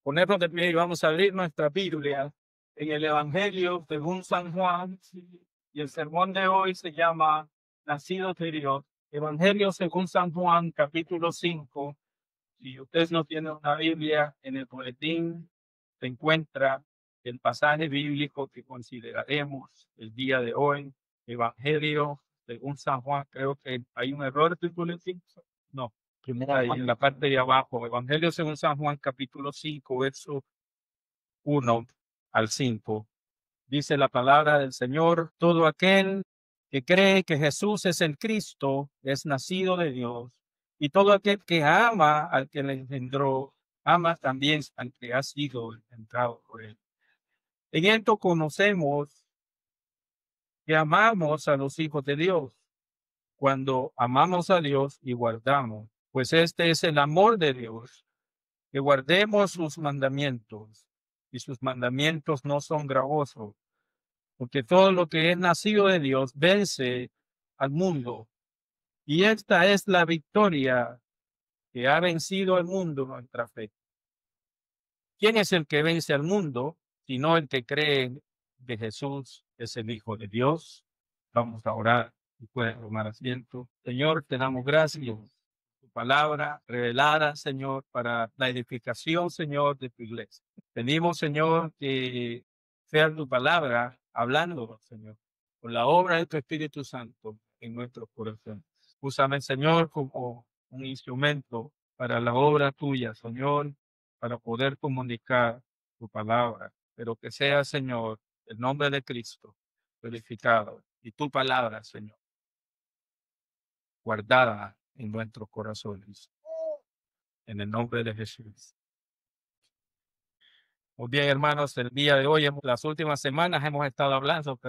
ponernos de pie y vamos a abrir nuestra Biblia en el Evangelio según San Juan. Y el sermón de hoy se llama Nacidos de Dios. Evangelio según San Juan, capítulo 5. Si ustedes no tienen una Biblia, en el boletín se encuentra el pasaje bíblico que consideraremos el día de hoy. Evangelio según San Juan. Creo que hay un error en el boletín. No, primero ahí en la parte de abajo. Evangelio según San Juan, capítulo 5, verso 1 al 5. Dice la palabra del Señor: todo aquel que cree que Jesús es el Cristo es nacido de Dios, y todo aquel que ama al que le engendró, ama también al que ha sido engendrado por él. En esto conocemos que amamos a los hijos de Dios, cuando amamos a Dios y guardamos, pues este es el amor de Dios, que guardemos sus mandamientos, y sus mandamientos no son gravosos, porque todo lo que es nacido de Dios vence al mundo. Y esta es la victoria que ha vencido al mundo, nuestra fe. ¿Quién es el que vence al mundo? Sino el que cree que Jesús es el Hijo de Dios. Vamos a orar y pueden tomar asiento. Señor, te damos gracias por tu palabra revelada, Señor, para la edificación, Señor, de tu iglesia. Pedimos, Señor, que sea tu palabra hablando, Señor, con la obra de tu Espíritu Santo en nuestros corazones. Úsame, Señor, como un instrumento para la obra tuya, Señor, para poder comunicar tu palabra, pero que sea, Señor, el nombre de Cristo glorificado y tu palabra, Señor, guardada en nuestros corazones, en el nombre de Jesús. Muy bien, hermanos, el día de hoy, las últimas semanas hemos estado hablando,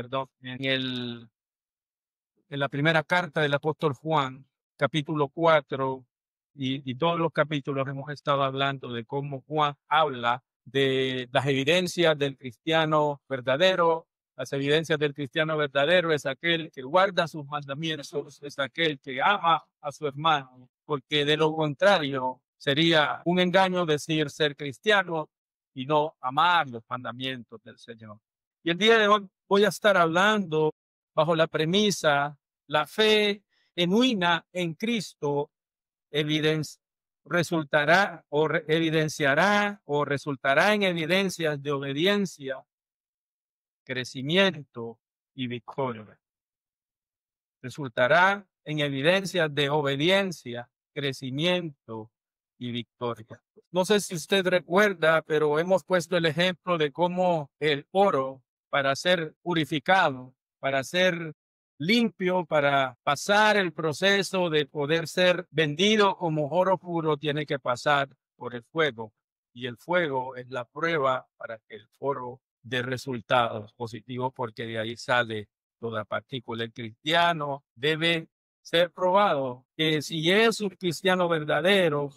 en la primera carta del apóstol Juan, capítulo 4, y todos los capítulos hemos estado hablando de cómo Juan habla de las evidencias del cristiano verdadero. Las evidencias del cristiano verdadero es aquel que guarda sus mandamientos, es aquel que ama a su hermano, porque de lo contrario sería un engaño decir ser cristiano y no amar los mandamientos del Señor. Y el día de hoy voy a estar hablando bajo la premisa: la fe genuina en Cristo resultará en evidencias de obediencia, crecimiento y victoria. Resultará en evidencias de obediencia, crecimiento y victoria. No sé si usted recuerda, pero hemos puesto el ejemplo de cómo el oro, para ser purificado, para ser limpio, para pasar el proceso de poder ser vendido como oro puro, tiene que pasar por el fuego. Y el fuego es la prueba para que el oro dé resultados positivos, porque de ahí sale toda partícula. El cristiano debe ser probado, que si es un cristiano verdadero,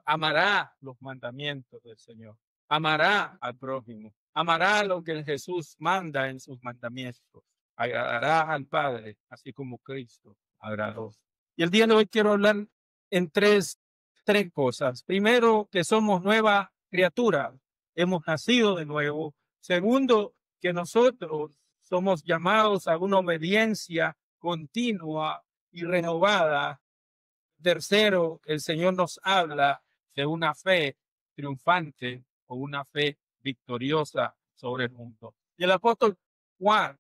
amará los mandamientos del Señor, amará al prójimo, amará lo que Jesús manda en sus mandamientos, agradará al Padre, así como Cristo agradó. Y el día de hoy quiero hablar en tres cosas. Primero, que somos nueva criatura, hemos nacido de nuevo. Segundo, que nosotros somos llamados a una obediencia continua y renovada. Tercero, el Señor nos habla de una fe triunfante o una fe victoriosa sobre el mundo. Y el apóstol Juan,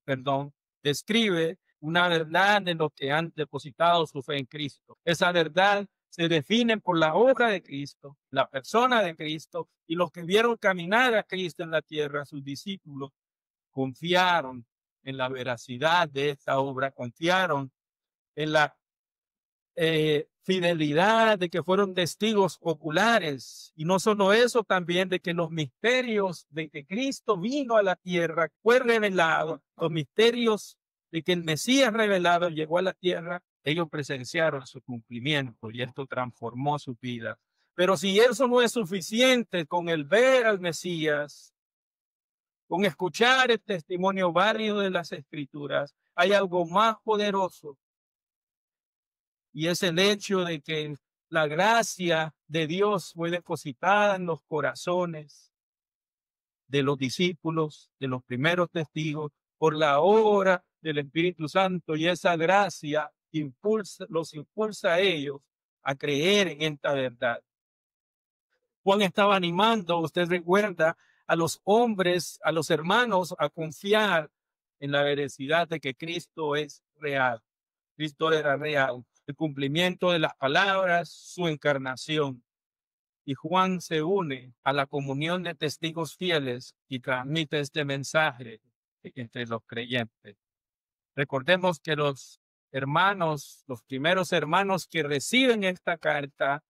describe una verdad de los que han depositado su fe en Cristo. Esa verdad se define por la obra de Cristo, la persona de Cristo, y los que vieron caminar a Cristo en la tierra, sus discípulos, confiaron en la veracidad de esta obra, confiaron en la fidelidad de que fueron testigos oculares, y no solo eso, también de que los misterios de que Cristo vino a la tierra fue revelado, los misterios de que el Mesías revelado llegó a la tierra, ellos presenciaron su cumplimiento y esto transformó su vida. Pero si eso no es suficiente, con el ver al Mesías, con escuchar el testimonio válido de las Escrituras, hay algo más poderoso, y es el hecho de que la gracia de Dios fue depositada en los corazones de los discípulos, de los primeros testigos, por la obra del Espíritu Santo, y esa gracia los impulsa a ellos a creer en esta verdad. Juan estaba animando, usted recuerda, a los hombres, a los hermanos, a confiar en la veracidad de que Cristo es real. Cristo era real, el cumplimiento de las palabras, su encarnación. Y Juan se une a la comunión de testigos fieles y transmite este mensaje entre los creyentes. Recordemos que los hermanos, los primeros hermanos que reciben esta carta,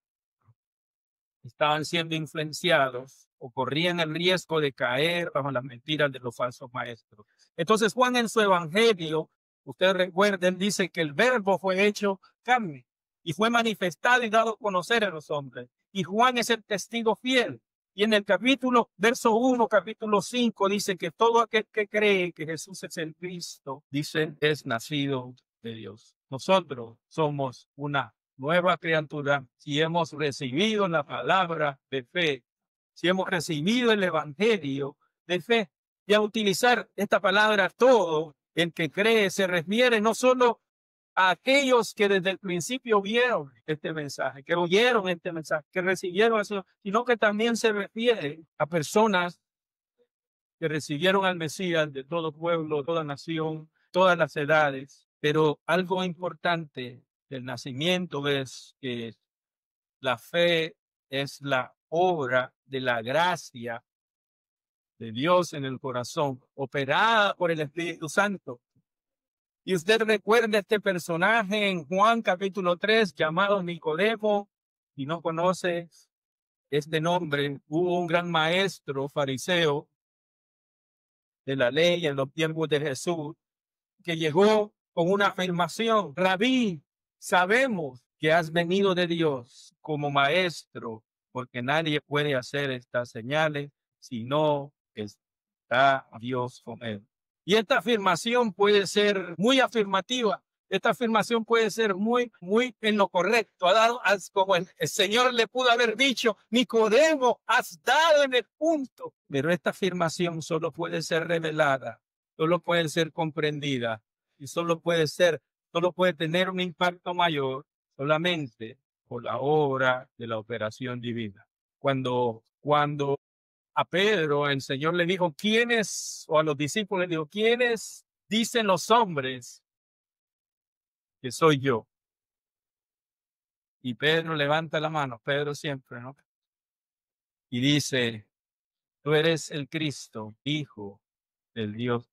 estaban siendo influenciados o corrían el riesgo de caer bajo las mentiras de los falsos maestros. Entonces Juan en su evangelio, usted recuerden, dice que el verbo fue hecho carne y fue manifestado y dado a conocer a los hombres. Y Juan es el testigo fiel. Y en el verso 1, capítulo 5, dice que todo aquel que cree que Jesús es el Cristo, dice, es nacido de Dios. Nosotros somos una nueva criatura si hemos recibido la palabra de fe, si hemos recibido el evangelio de fe. Y a utilizar esta palabra todo, el que cree se refiere no solo a aquellos que desde el principio vieron este mensaje, que oyeron este mensaje, que recibieron eso, sino que también se refiere a personas que recibieron al Mesías de todo pueblo, toda nación, todas las edades. Pero algo importante del nacimiento es que la fe es la obra de la gracia de Dios en el corazón, operada por el Espíritu Santo. Y usted recuerda este personaje en Juan capítulo 3 llamado Nicodemo. Si no conoce este nombre, hubo un gran maestro fariseo de la ley en los tiempos de Jesús que llegó con una afirmación: Rabí, sabemos que has venido de Dios como maestro, porque nadie puede hacer estas señales si no está Dios con él. Y esta afirmación puede ser muy afirmativa. Esta afirmación puede ser muy en lo correcto. Como el Señor le pudo haber dicho, Nicodemo, has dado en el punto. Pero esta afirmación solo puede ser revelada, solo puede ser comprendida y solo puede tener un impacto mayor solamente por la obra de la operación divina. Cuando a Pedro el Señor le dijo, o a los discípulos le dijo, ¿quiénes dicen los hombres que soy yo? Y Pedro levanta la mano, Pedro siempre, ¿no? Y dice, tú eres el Cristo, Hijo del Dios.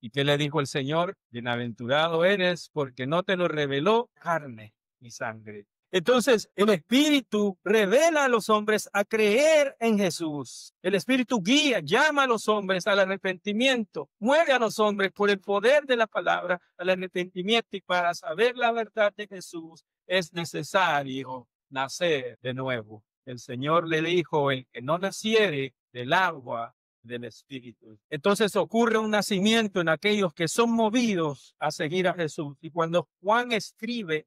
¿Y qué le dijo el Señor? Bienaventurado eres porque no te lo reveló carne ni sangre. Entonces, el Espíritu revela a los hombres a creer en Jesús. El Espíritu guía, llama a los hombres al arrepentimiento, mueve a los hombres por el poder de la palabra al arrepentimiento. Y para saber la verdad de Jesús es necesario nacer de nuevo. El Señor le dijo, el que no naciere del agua, del Espíritu. Entonces ocurre un nacimiento en aquellos que son movidos a seguir a Jesús. Y cuando Juan escribió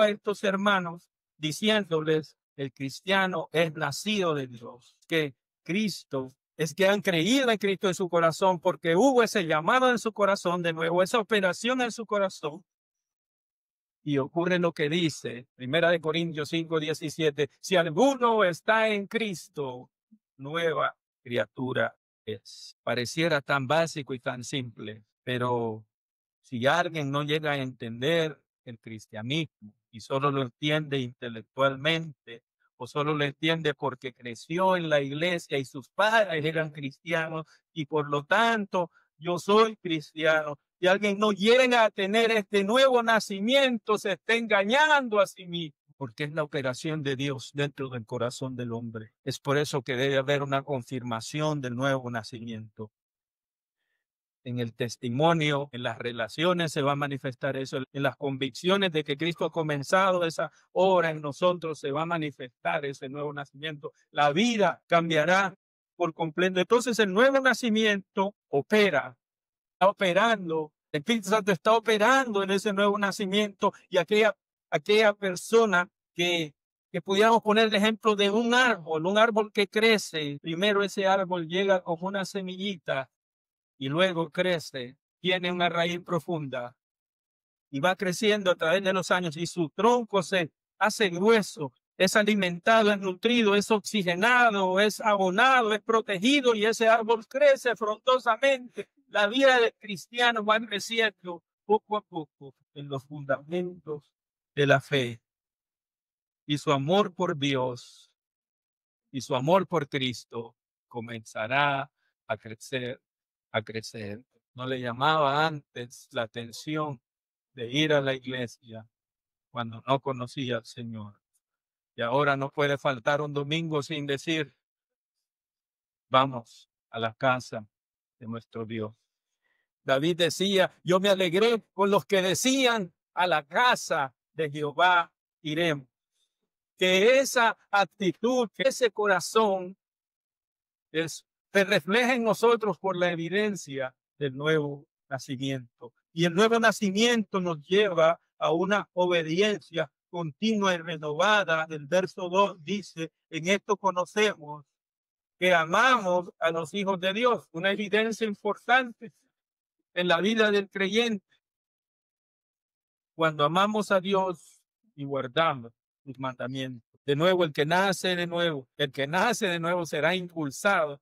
a estos hermanos diciéndoles, el cristiano es nacido de Dios, que Cristo es que han creído en Cristo en su corazón, porque hubo ese llamado en su corazón de nuevo, esa operación en su corazón. Y ocurre lo que dice 1 Corintios 5:17, si alguno está en Cristo, nueva criatura es. Pareciera tan básico y tan simple, pero si alguien no llega a entender el cristianismo y solo lo entiende intelectualmente o solo lo entiende porque creció en la iglesia y sus padres eran cristianos y por lo tanto yo soy cristiano, y alguien no llega a tener este nuevo nacimiento, se está engañando a sí mismo, porque es la operación de Dios dentro del corazón del hombre. Es por eso que debe haber una confirmación del nuevo nacimiento. En el testimonio, en las relaciones se va a manifestar eso, en las convicciones de que Cristo ha comenzado esa obra en nosotros se va a manifestar ese nuevo nacimiento. La vida cambiará por completo. Entonces el nuevo nacimiento está operando, el Espíritu Santo está operando en ese nuevo nacimiento, y aquella persona que que pudiéramos poner el ejemplo de un árbol que crece. Primero ese árbol llega como una semillita y luego crece, tiene una raíz profunda y va creciendo a través de los años y su tronco se hace grueso, es alimentado, es nutrido, es oxigenado, es abonado, es protegido y ese árbol crece frondosamente. La vida del cristiano va creciendo poco a poco en los fundamentos de la fe y su amor por Dios y su amor por Cristo comenzará a crecer, a crecer. No le llamaba antes la atención de ir a la iglesia cuando no conocía al Señor. Y ahora no puede faltar un domingo sin decir, vamos a la casa de nuestro Dios. David decía, yo me alegré con los que decían, a la casa de Jehová iremos. Que esa actitud, que ese corazón se refleja en nosotros por la evidencia del nuevo nacimiento. Y el nuevo nacimiento nos lleva a una obediencia continua y renovada. El verso 2 dice, en esto conocemos que amamos a los hijos de Dios. Una evidencia importante en la vida del creyente. Cuando amamos a Dios y guardamos sus mandamientos. De nuevo, el que nace de nuevo será impulsado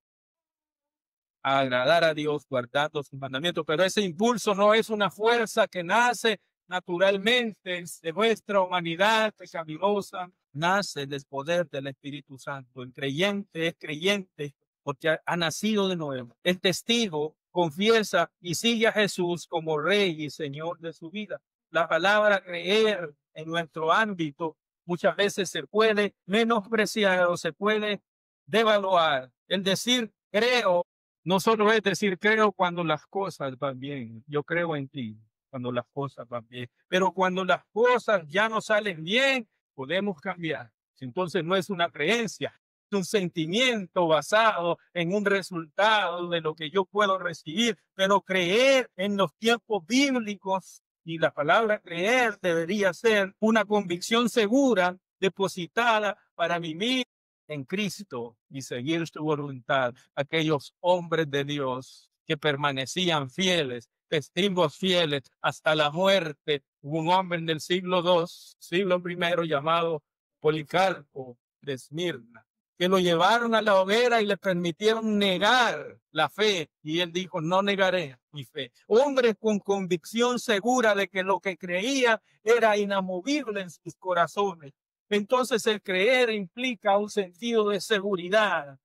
a agradar a Dios guardando sus mandamientos. Pero ese impulso no es una fuerza que nace naturalmente de nuestra humanidad pecaminosa, nace del poder del Espíritu Santo. El creyente es creyente porque ha nacido de nuevo. El testigo confiesa y sigue a Jesús como Rey y Señor de su vida. La palabra creer en nuestro ámbito muchas veces se puede menospreciar o se puede devaluar. El decir creo no solo es decir creo cuando las cosas van bien. Yo creo en ti cuando las cosas van bien. Pero cuando las cosas ya no salen bien, podemos cambiar. Entonces no es una creencia, es un sentimiento basado en un resultado de lo que yo puedo recibir. Pero creer en los tiempos bíblicos y la palabra creer debería ser una convicción segura, depositada para vivir en Cristo y seguir su voluntad. Aquellos hombres de Dios que permanecían fieles, testigos fieles hasta la muerte. Hubo un hombre en el siglo II, siglo I, llamado Policarpo de Esmirna, que lo llevaron a la hoguera y le permitieron negar la fe. Y él dijo, no negaré mi fe. Hombres con convicción segura de que lo que creía era inamovible en sus corazones. Entonces el creer implica un sentido de seguridad,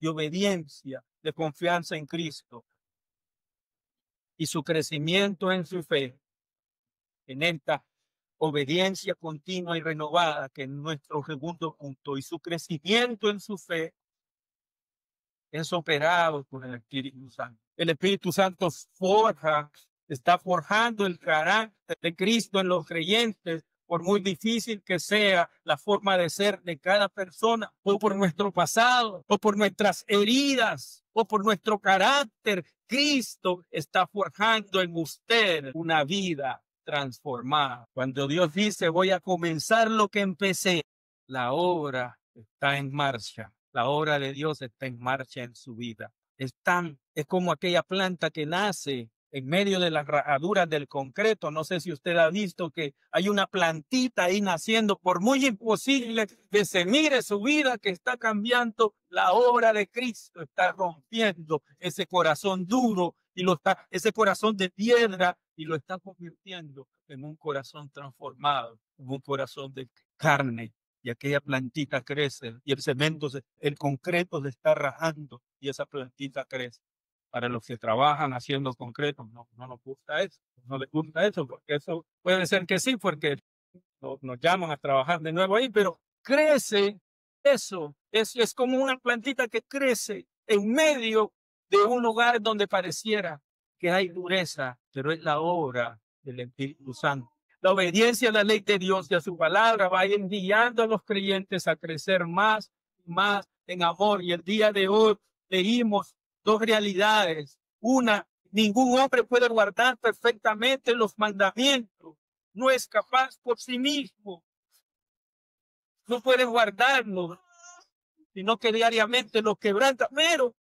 de obediencia, de confianza en Cristo. Y su crecimiento en su fe, en esta obediencia continua y renovada, que es nuestro segundo punto, y su crecimiento en su fe es operado por el Espíritu Santo. El Espíritu Santo está forjando el carácter de Cristo en los creyentes, por muy difícil que sea la forma de ser de cada persona, o por nuestro pasado, o por nuestras heridas, o por nuestro carácter. Cristo está forjando en usted una vida transformada. Cuando Dios dice, voy a comenzar lo que empecé, la obra está en marcha. La obra de Dios está en marcha en su vida. Es como aquella planta que nace en medio de las rajaduras del concreto. No sé si usted ha visto que hay una plantita ahí naciendo, por muy imposible que se mire su vida, que está cambiando. La obra de Cristo está rompiendo ese corazón duro y ese corazón de piedra, y lo está convirtiendo en un corazón transformado, en un corazón de carne. Y aquella plantita crece y el concreto se está rajando y esa plantita crece. Para los que trabajan haciendo concreto, no nos gusta eso, no les gusta eso, porque eso puede ser que sí, porque nos llaman a trabajar de nuevo ahí, pero crece eso, es como una plantita que crece en medio de un lugar donde pareciera que hay dureza, pero es la obra del Espíritu Santo. La obediencia a la ley de Dios y a su palabra va guiando a los creyentes a crecer más y más en amor. Y el día de hoy leímos dos realidades. Una, ningún hombre puede guardar perfectamente los mandamientos. No es capaz por sí mismo. no puede guardarlo, sino que diariamente lo quebranta, pero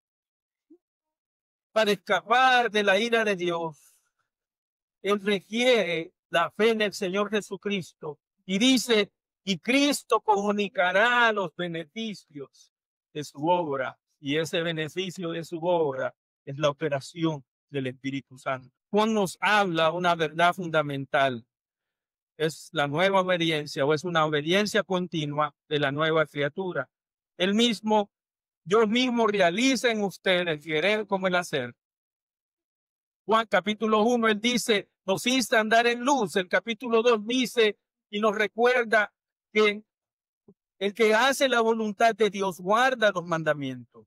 para escapar de la ira de Dios, él requiere la fe en el Señor Jesucristo y dice, y Cristo comunicará los beneficios de su obra, y ese beneficio de su obra es la operación del Espíritu Santo. Juan nos habla una verdad fundamental, es la nueva obediencia o es una obediencia continua de la nueva criatura. Dios mismo realiza en usted el querer como el hacer. Juan capítulo 1, él dice, nos insta a andar en luz. El capítulo 2 dice y nos recuerda que el que hace la voluntad de Dios guarda los mandamientos.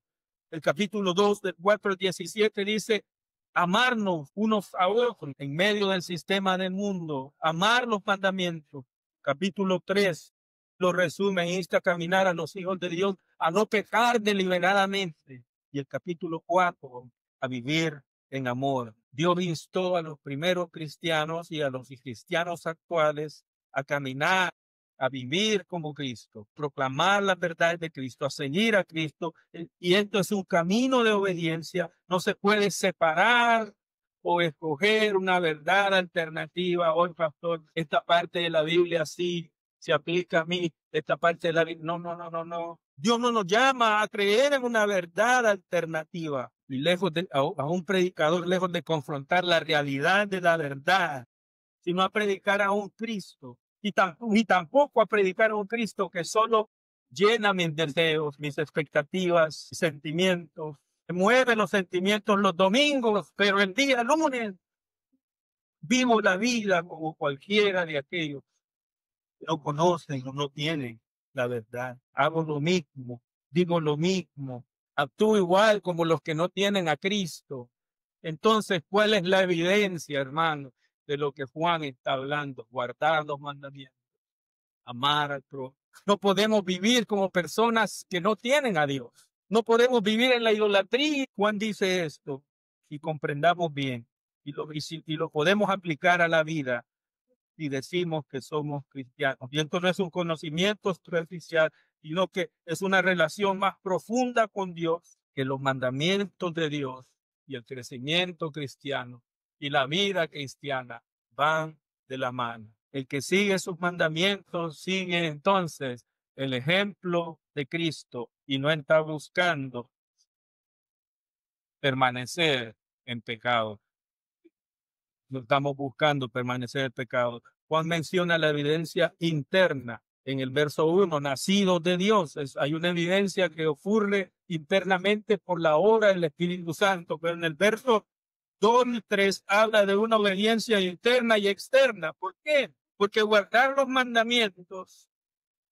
El capítulo 2 del 4 al 17 dice, amarnos unos a otros en medio del sistema del mundo, amar los mandamientos. Capítulo 3 lo resume, insta a caminar a los hijos de Dios, a no pecar deliberadamente. Y el capítulo 4, a vivir en amor. Dios instó a los primeros cristianos y a los cristianos actuales a caminar, a vivir como Cristo, proclamar la verdad de Cristo, a seguir a Cristo. Y esto es un camino de obediencia. No se puede separar o escoger una verdad alternativa. Hoy, pastor, esta parte de la Biblia sí se aplica a mí, esta parte de la Biblia. No. Dios no nos llama a creer en una verdad alternativa. Y lejos de, a un predicador, lejos de confrontar la realidad de la verdad, sino a predicar a un Cristo. Ni tampoco a predicar a un Cristo que solo llena mis deseos, mis expectativas, mis sentimientos. Me mueve los sentimientos los domingos, pero el día lunes vivo la vida como cualquiera de aquellos que no conocen o no tienen la verdad. Hago lo mismo, digo lo mismo, actúo igual como los que no tienen a Cristo. Entonces, ¿cuál es la evidencia, hermano, de lo que Juan está hablando? Guardar los mandamientos, amar a Dios. No podemos vivir como personas que no tienen a Dios. No podemos vivir en la idolatría. Juan dice esto y comprendamos bien y lo podemos aplicar a la vida y decimos que somos cristianos. Y esto no es un conocimiento superficial, sino que es una relación más profunda con Dios, que los mandamientos de Dios y el crecimiento cristiano y la vida cristiana van de la mano. El que sigue sus mandamientos sigue entonces el ejemplo de Cristo y no está buscando permanecer en pecado. No estamos buscando permanecer en pecado. Juan menciona la evidencia interna en el verso 1, nacidos de Dios. Hay una evidencia que ocurre internamente por la obra del Espíritu Santo, pero en el verso 2 y 3 habla de una obediencia interna y externa. ¿Por qué? Porque guardar los mandamientos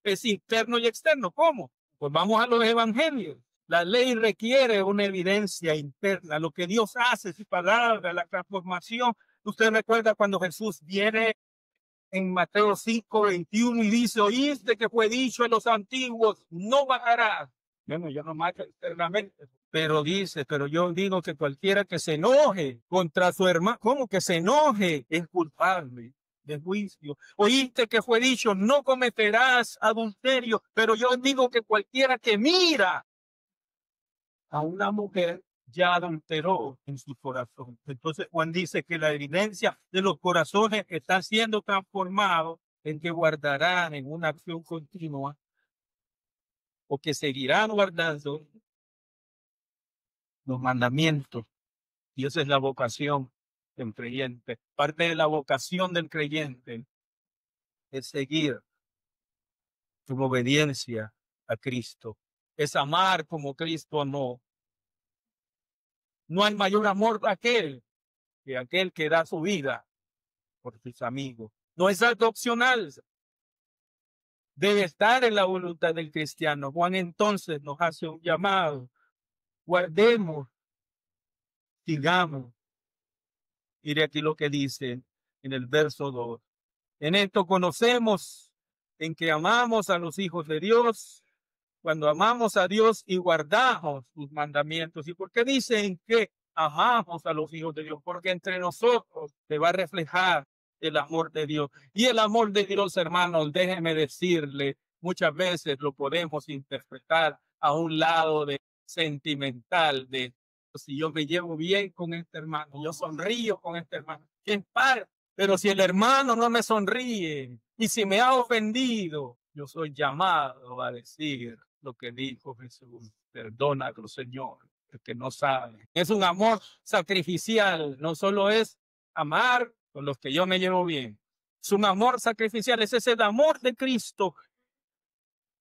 es interno y externo. ¿Cómo? Pues vamos a los evangelios. La ley requiere una evidencia interna, lo que Dios hace, su palabra, la transformación. Usted recuerda cuando Jesús viene en Mateo 5:21 y dice, oíste que fue dicho en los antiguos, no bajarás. Bueno, yo no mato externamente, pero dice, pero yo digo que cualquiera que se enoje contra su hermano, ¿cómo que se enoje? Es culpable de juicio. Oíste que fue dicho, no cometerás adulterio, pero yo digo que cualquiera que mira a una mujer ya adulteró en su corazón. Entonces Juan dice que la evidencia de los corazones están siendo transformados en que guardarán en una acción continua o que seguirán guardando los mandamientos. Y esa es la vocación del creyente. Parte de la vocación del creyente es seguir en obediencia a Cristo. Es amar como Cristo amó. No hay mayor amor que aquel que da su vida por sus amigos. No es algo opcional. Debe estar en la voluntad del cristiano. Juan entonces nos hace un llamado. Guardemos, sigamos. Mire aquí lo que dice en el verso 2. En esto conocemos en que amamos a los hijos de Dios, cuando amamos a Dios y guardamos sus mandamientos. ¿Y por qué dicen que amamos a los hijos de Dios? Porque entre nosotros se va a reflejar el amor de Dios. Y el amor de Dios, hermanos, déjeme decirle, muchas veces lo podemos interpretar a un lado de sentimental, de si yo me llevo bien con este hermano, yo sonrío con este hermano, en par, pero si el hermano no me sonríe y si me ha ofendido, yo soy llamado a decir lo que dijo Jesús: perdónalo, Señor, porque no sabe. Es un amor sacrificial, no solo es amar con los que yo me llevo bien, es un amor sacrificial, ese es el amor de Cristo.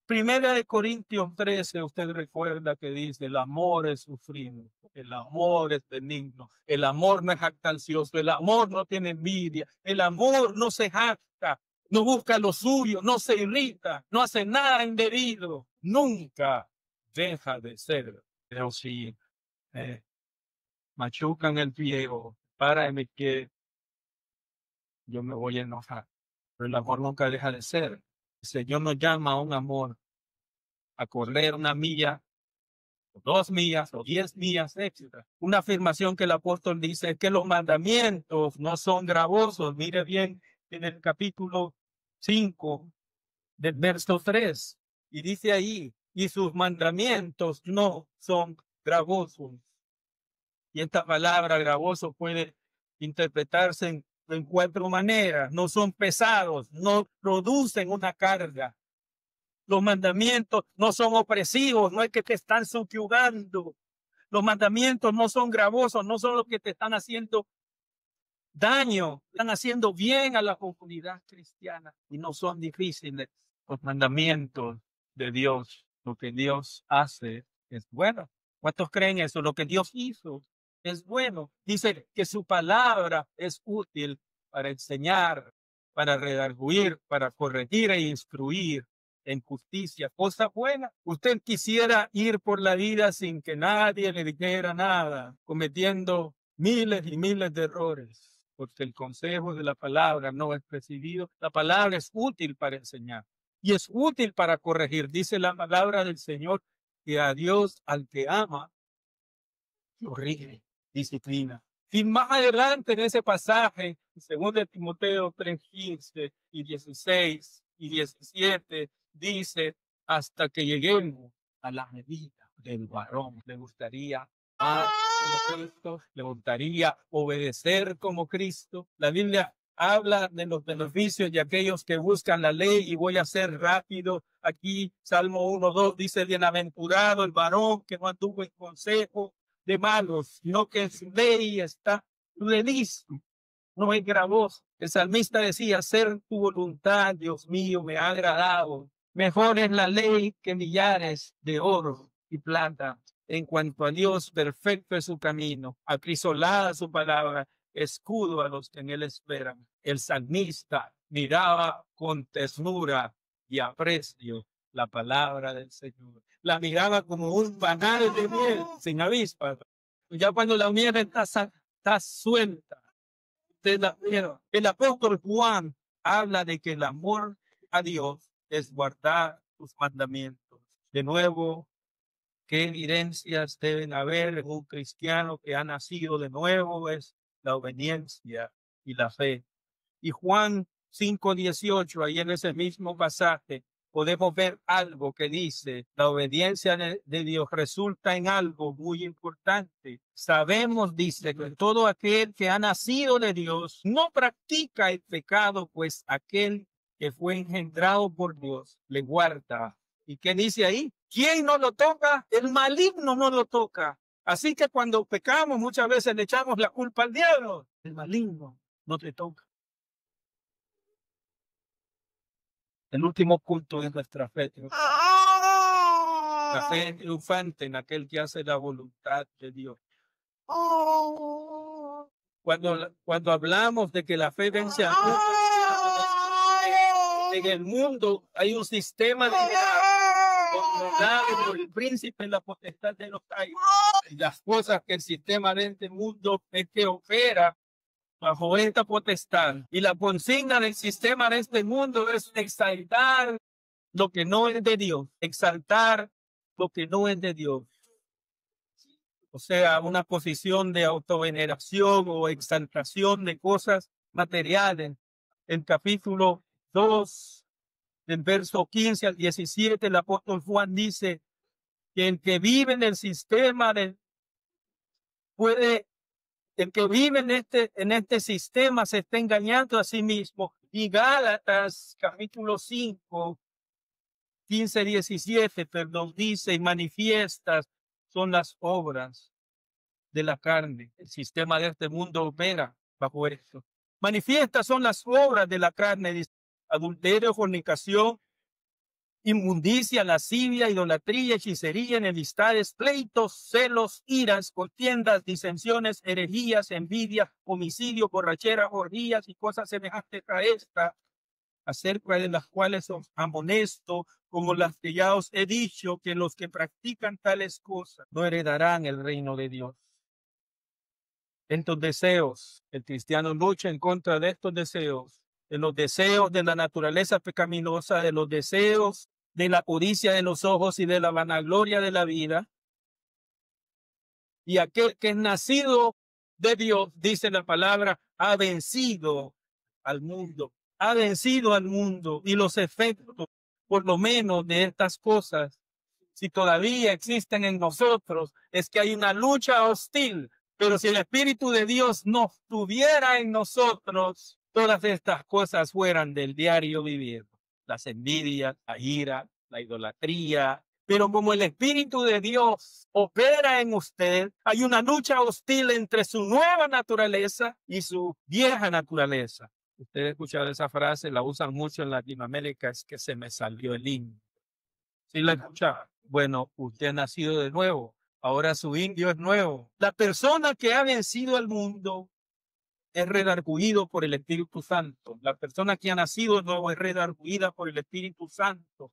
Primera de Corintios 13, usted recuerda que dice: el amor es sufrido, el amor es benigno, el amor no es jactancioso, el amor no tiene envidia, el amor no se jacta, no busca lo suyo, no se irrita, no hace nada indebido, nunca deja de ser. Pero si machucan el pie o para de que yo me voy a enojar, pero el amor nunca deja de ser. El Señor nos llama a un amor, a correr una milla, o 2 millas, o 10 millas, etc. Una afirmación que el apóstol dice es que los mandamientos no son gravosos. Mire bien en el capítulo 5 del verso 3. Y dice ahí: y sus mandamientos no son gravosos. Y esta palabra gravoso puede interpretarse en 4 maneras. No son pesados, no producen una carga. Los mandamientos no son opresivos, no es que te están subyugando. Los mandamientos no son gravosos, no son los que te están haciendo daño, están haciendo bien a la comunidad cristiana y no son difíciles. Los mandamientos de Dios, lo que Dios hace es bueno. ¿Cuántos creen eso? Lo que Dios hizo es bueno. Dice que su palabra es útil para enseñar, para redarguir, para corregir e instruir en justicia, cosa buena. Usted quisiera ir por la vida sin que nadie le dijera nada, cometiendo miles y miles de errores, porque el consejo de la palabra no es recibido. La palabra es útil para enseñar y es útil para corregir. Dice la palabra del Señor que a Dios al que ama, corrige, disciplina. Y más adelante en ese pasaje, en 2 Timoteo 3:15 y 16 y 17, dice: hasta que lleguemos a la medida del varón. Le gustaría amar como Cristo, le gustaría obedecer como Cristo. La Biblia habla de los beneficios de aquellos que buscan la ley, y voy a ser rápido. Aquí Salmo 1:2 dice: bienaventurado el varón que no anduvo en consejo de malos, sino que en su ley está feliz, no es gravoso. El salmista decía: hacer tu voluntad, Dios mío, me ha agradado. Mejor es la ley que millares de oro y plata. En cuanto a Dios, perfecto es su camino, acrisolada su palabra, escudo a los que en él esperan. El salmista miraba con ternura y aprecio la palabra del Señor. La miraba como un panal de miel sin avispa. Ya cuando la miel está suelta, el apóstol Juan habla de que el amor a Dios es guardar sus mandamientos. De nuevo, ¿qué evidencias deben haber en un cristiano que ha nacido de nuevo? Es la obediencia y la fe. Y Juan 5:18, ahí en ese mismo pasaje, podemos ver algo que dice: la obediencia de Dios resulta en algo muy importante. Sabemos, dice, que todo aquel que ha nacido de Dios no practica el pecado, pues aquel que fue engendrado por Dios le guarda. ¿Y qué dice ahí? ¿Quién no lo toca? El maligno no lo toca. Así que cuando pecamos muchas veces le echamos la culpa al diablo. El maligno no te toca. El último punto de nuestra fe. La fe triunfante en aquel que hace la voluntad de Dios. Cuando hablamos de que la fe vence al mundo, en el mundo hay un sistema de controlado por el príncipe en la potestad de los aires. Y las cosas que el sistema de este mundo es que opera bajo esta potestad. Y la consigna del sistema de este mundo es exaltar lo que no es de Dios, exaltar lo que no es de Dios. O sea, una posición de autoveneración o exaltación de cosas materiales. El capítulo 2 del verso 15 al 17, el apóstol Juan dice que el que vive en el sistema puede, el que vive en este sistema se está engañando a sí mismo. Y Gálatas, capítulo 5, 15, 17, perdón, dice, y manifiestas son las obras de la carne. El sistema de este mundo opera bajo esto. Manifiestas son las obras de la carne, dice, adulterio, fornicación, inmundicia, lascivia, idolatría, hechicería, enemistades, pleitos, celos, iras, contiendas, disensiones, herejías, envidia, homicidio, borrachera, orgías y cosas semejantes a esta, acerca de las cuales os amonesto, como las que ya os he dicho, que los que practican tales cosas no heredarán el reino de Dios. Estos deseos, el cristiano lucha en contra de estos deseos, de los deseos de la naturaleza pecaminosa, de los deseos de la codicia de los ojos y de la vanagloria de la vida. Y aquel que es nacido de Dios, dice la palabra, ha vencido al mundo, ha vencido al mundo y los efectos, por lo menos, de estas cosas, si todavía existen en nosotros, es que hay una lucha hostil. Pero si el Espíritu de Dios no estuviera en nosotros, todas estas cosas fueran del diario vivir. Las envidias, la ira, la idolatría. Pero como el Espíritu de Dios opera en usted, hay una lucha hostil entre su nueva naturaleza y su vieja naturaleza. Ustedes escuchado esa frase, la usan mucho en Latinoamérica, es que se me salió el indio. ¿Sí la escuchaba? Bueno, usted ha nacido de nuevo. Ahora su indio es nuevo. La persona que ha vencido al mundo es redarguido por el Espíritu Santo. La persona que ha nacido de nuevo es redarguida por el Espíritu Santo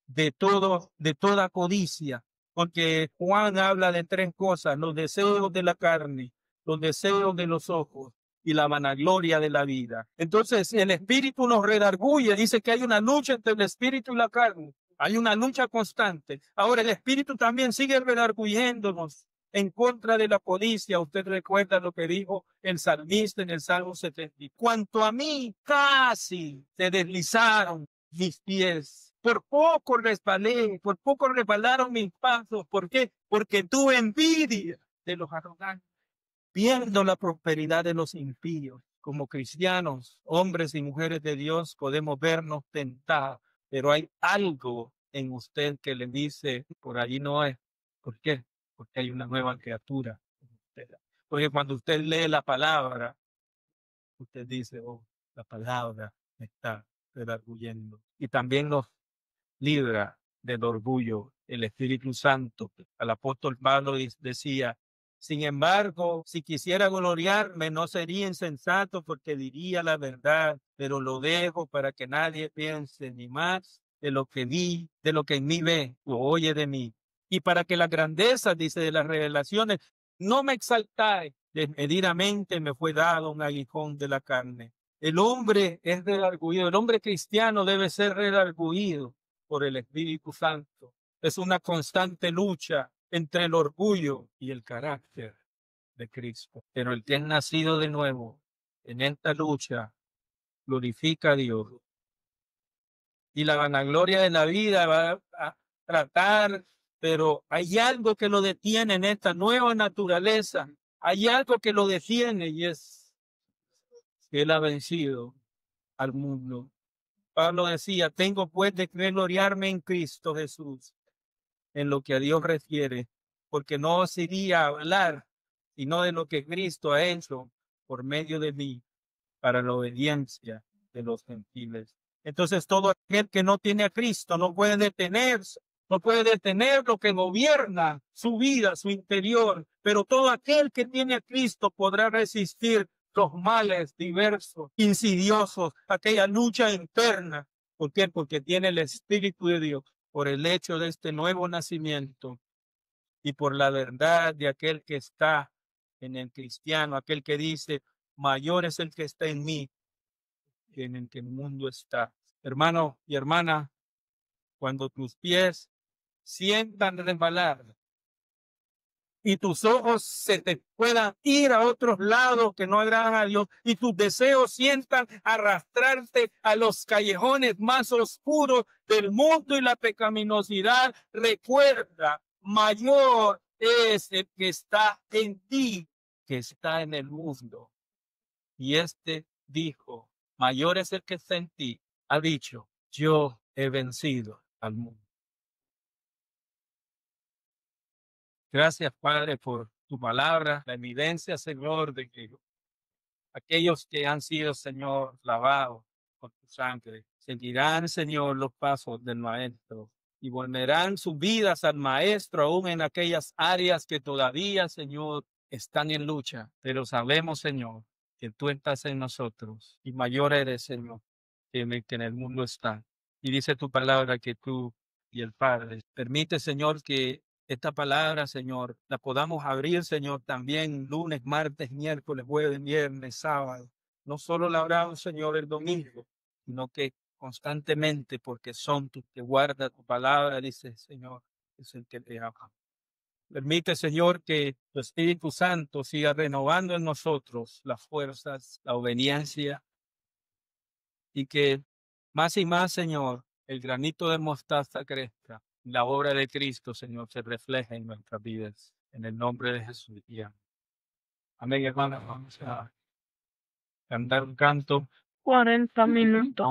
de toda codicia. Porque Juan habla de tres cosas: los deseos de la carne, los deseos de los ojos y la vanagloria de la vida. Entonces el Espíritu nos redarguye, dice que hay una lucha entre el Espíritu y la carne. Hay una lucha constante. Ahora el Espíritu también sigue redarguyéndonos en contra de la codicia. Usted recuerda lo que dijo el salmista en el Salmo 70. Cuanto a mí, casi se deslizaron mis pies. Por poco resbalé, por poco resbalaron mis pasos. ¿Por qué? Porque tuve envidia de los arrogantes, viendo la prosperidad de los impíos. Como cristianos, hombres y mujeres de Dios, podemos vernos tentados, pero hay algo en usted que le dice, por allí no es. ¿Por qué? Porque hay una nueva criatura en usted. Porque cuando usted lee la palabra, usted dice, oh, la palabra me está redarguyendo. Y también nos libra del orgullo el Espíritu Santo. El apóstol Pablo decía, sin embargo, si quisiera gloriarme, no sería insensato porque diría la verdad, pero lo dejo para que nadie piense ni más de lo que vi, de lo que en mí ve o oye de mí. Y para que la grandeza, dice, de las revelaciones, no me exaltare, desmedidamente me fue dado un aguijón de la carne. El hombre es redarguido, el hombre cristiano debe ser redarguido por el Espíritu Santo. Es una constante lucha entre el orgullo y el carácter de Cristo. Pero el que es nacido de nuevo en esta lucha glorifica a Dios. Y la vanagloria de la vida va a tratar, pero hay algo que lo detiene en esta nueva naturaleza. Hay algo que lo detiene y es que Él ha vencido al mundo. Pablo decía, tengo pues de gloriarme en Cristo Jesús, en lo que a Dios refiere, porque no os iría a hablar, sino de lo que Cristo ha hecho por medio de mí para la obediencia de los gentiles. Entonces todo aquel que no tiene a Cristo no puede detenerse, no puede detener lo que gobierna su vida, su interior, pero todo aquel que tiene a Cristo podrá resistir los males diversos, insidiosos, aquella lucha interna. ¿Por qué? Porque tiene el Espíritu de Dios por el hecho de este nuevo nacimiento y por la verdad de aquel que está en el cristiano, aquel que dice, mayor es el que está en mí que en el que el mundo está. Hermano y hermana, cuando tus pies sientan resbalar, y tus ojos se te puedan ir a otros lados que no agradan a Dios y tus deseos sientan arrastrarte a los callejones más oscuros del mundo y la pecaminosidad, recuerda, mayor es el que está en ti que está en el mundo. Y este dijo, mayor es el que está en ti, ha dicho, yo he vencido al mundo. Gracias, Padre, por tu palabra, la evidencia, Señor, de que aquellos que han sido, Señor, lavados con tu sangre, seguirán, Señor, los pasos del Maestro y volverán sus vidas al Maestro, aún en aquellas áreas que todavía, Señor, están en lucha. Pero sabemos, Señor, que tú estás en nosotros y mayor eres, Señor, que en el mundo está. Y dice tu palabra que tú y el Padre. Permite, Señor, que esta palabra, Señor, la podamos abrir, Señor, también lunes, martes, miércoles, jueves, viernes, sábado. No solo la abramos, Señor, el domingo, sino que constantemente, porque son tus que guarda tu palabra, dice, Señor, es el que te ama. Permite, Señor, que tu Espíritu Santo siga renovando en nosotros las fuerzas, la obediencia, y que más y más, Señor, el granito de mostaza crezca. La obra de Cristo, Señor, se refleja en nuestras vidas. En el nombre de Jesús. Amén, hermanos. Vamos a cantar un canto. 40 minutos.